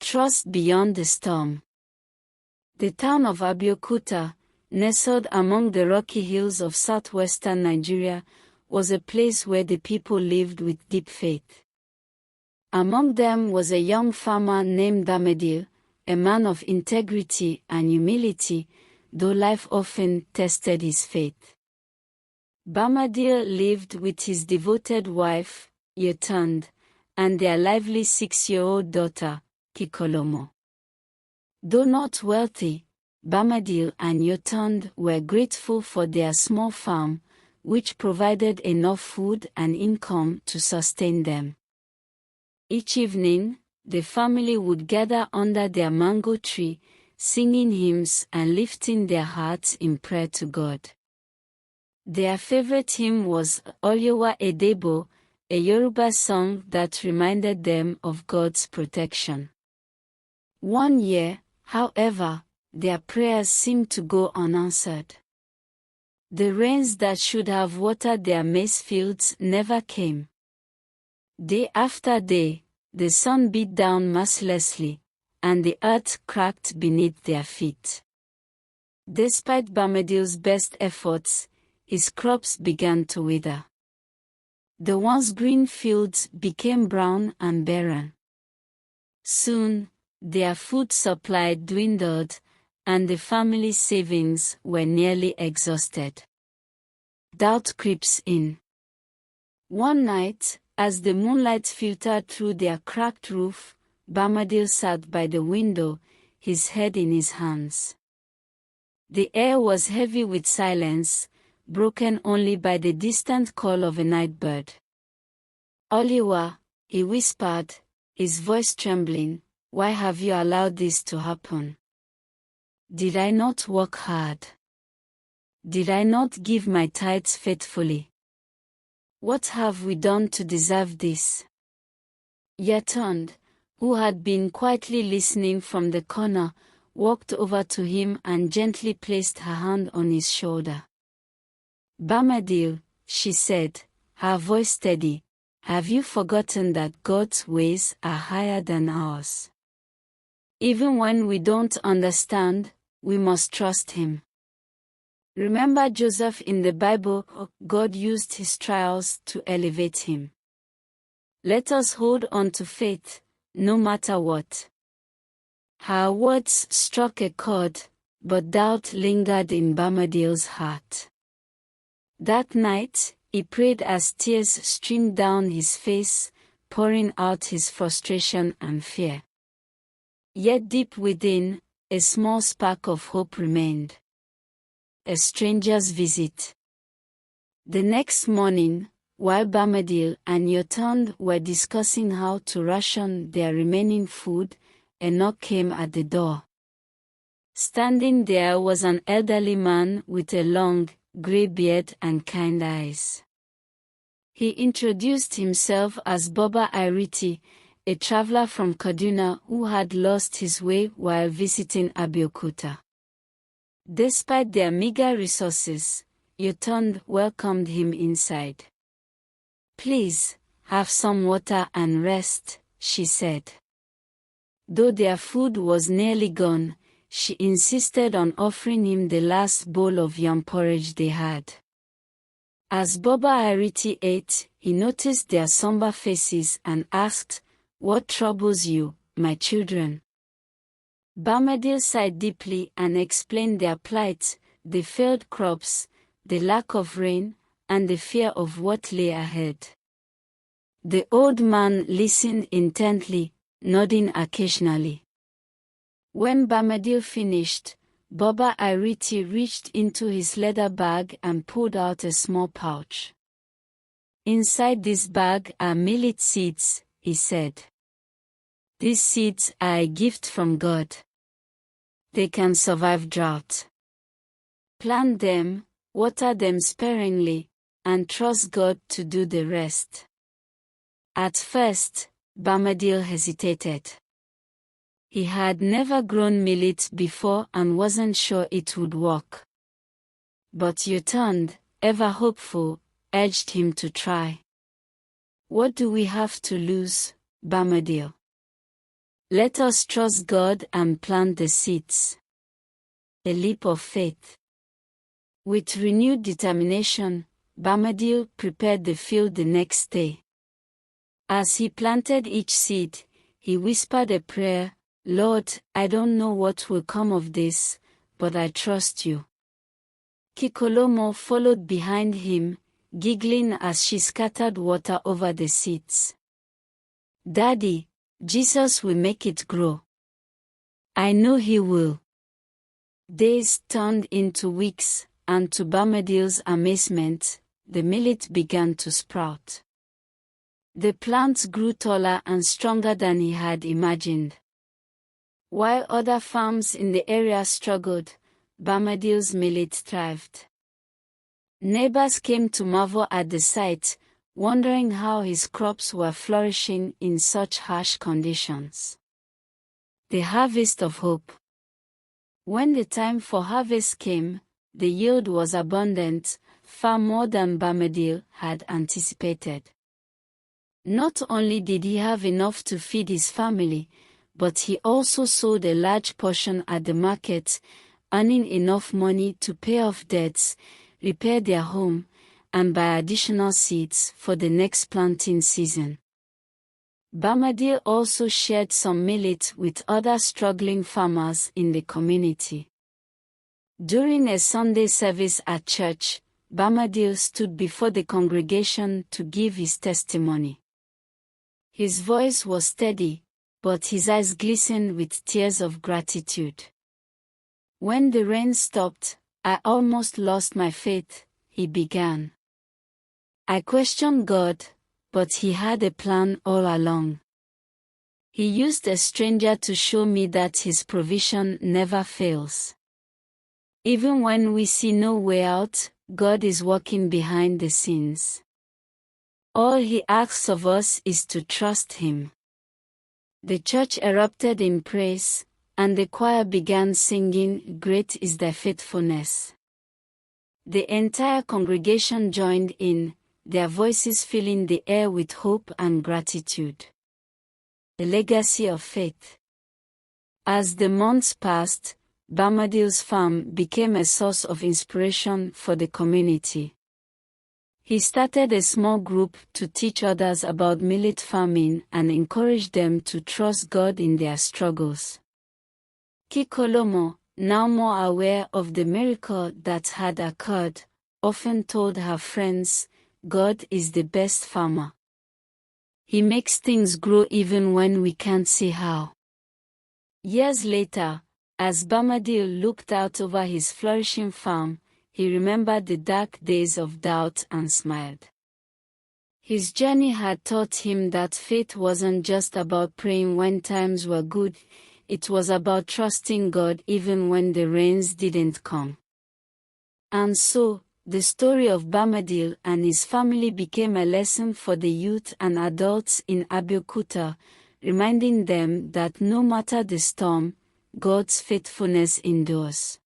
Trust beyond the storm. The town of Abeokuta, nestled among the rocky hills of southwestern Nigeria, was a place where the people lived with deep faith. Among them was a young farmer named Bamidele, a man of integrity and humility, though life often tested his faith. Bamidele lived with his devoted wife, Yetunde, and their lively 6-year-old daughter, Kikolomo. Though not wealthy, Bamidele and Yetunde were grateful for their small farm, which provided enough food and income to sustain them. Each evening, the family would gather under their mango tree, singing hymns and lifting their hearts in prayer to God. Their favorite hymn was Olyewa Edebo, a Yoruba song that reminded them of God's protection. One year, however, their prayers seemed to go unanswered. The rains that should have watered their maize fields never came. Day after day, the sun beat down mercilessly, and the earth cracked beneath their feet. Despite Bamidele's best efforts, his crops began to wither. The once green fields became brown and barren. Soon, their food supply dwindled, and the family's savings were nearly exhausted. Doubt creeps in. One night, as the moonlight filtered through their cracked roof, Bamidele sat by the window, his head in his hands. The air was heavy with silence, broken only by the distant call of a night bird. "Olyewa," he whispered, his voice trembling, "why have you allowed this to happen? Did I not work hard? Did I not give my tithes faithfully? What have we done to deserve this?" Yetunde, who had been quietly listening from the corner, walked over to him and gently placed her hand on his shoulder. "Bamidele," she said, her voice steady, "have you forgotten that God's ways are higher than ours? Even when we don't understand, we must trust Him. Remember Joseph in the Bible, God used his trials to elevate him. Let us hold on to faith, no matter what." Her words struck a chord, but doubt lingered in Bamidele's heart. That night, he prayed as tears streamed down his face, pouring out his frustration and fear. Yet deep within, a small spark of hope remained. A stranger's visit. The next morning, while Bamidele and Yetunde were discussing how to ration their remaining food, a knock came at the door. Standing there was an elderly man with a long, grey beard and kind eyes. He introduced himself as Baba Iriti, a traveler from Kaduna who had lost his way while visiting Abeokuta. Despite their meager resources, Yetunde welcomed him inside. "Please, have some water and rest," she said. Though their food was nearly gone, she insisted on offering him the last bowl of yam porridge they had. As Baba Iriti ate, he noticed their somber faces and asked, "What troubles you, my children?" Bamidele sighed deeply and explained their plight, the failed crops, the lack of rain, and the fear of what lay ahead. The old man listened intently, nodding occasionally. When Bamidele finished, Baba Iriti reached into his leather bag and pulled out a small pouch. "Inside this bag are millet seeds," he said. "These seeds are a gift from God. They can survive drought. Plant them, water them sparingly, and trust God to do the rest." At first, Bamidele hesitated. He had never grown millet before and wasn't sure it would work. But Yetunde, ever hopeful, urged him to try. "What do we have to lose, Bamidele? Let us trust God and plant the seeds. A leap of faith. With renewed determination, Bamadil prepared the field the next day. As he planted each seed, he whispered a prayer, "Lord, I don't know what will come of this, but I trust you." Kikolomo followed behind him, giggling as she scattered water over the seeds. "Daddy, Jesus will make it grow." "I know he will." Days turned into weeks, and to Bamadil's amazement, the millet began to sprout. The plants grew taller and stronger than he had imagined. While other farms in the area struggled, Bamadil's millet thrived. Neighbors came to marvel at the sight, wondering how his crops were flourishing in such harsh conditions. The harvest of hope. When the time for harvest came, the yield was abundant, far more than Bamadil had anticipated. Not only did he have enough to feed his family, but he also sold a large portion at the market, earning enough money to pay off debts, repair their home, and buy additional seeds for the next planting season. Bamadil also shared some millet with other struggling farmers in the community. During a Sunday service at church, Bamadil stood before the congregation to give his testimony. His voice was steady, but his eyes glistened with tears of gratitude. "When the rain stopped, I almost lost my faith," he began. "I questioned God, but he had a plan all along. He used a stranger to show me that his provision never fails. Even when we see no way out, God is working behind the scenes. All he asks of us is to trust him." The church erupted in praise, and the choir began singing, "Great is thy faithfulness." The entire congregation joined in, their voices filling the air with hope and gratitude. A legacy of faith. As the months passed, Bamadil's farm became a source of inspiration for the community. He started a small group to teach others about millet farming and encourage them to trust God in their struggles. Kikolomo, now more aware of the miracle that had occurred, often told her friends, "God is the best farmer. He makes things grow even when we can't see how." Years later, as Bamadil looked out over his flourishing farm, he remembered the dark days of doubt and smiled. His journey had taught him that faith wasn't just about praying when times were good, it was about trusting God even when the rains didn't come. And so, the story of Bamadil and his family became a lesson for the youth and adults in Abeokuta, reminding them that no matter the storm, God's faithfulness endures.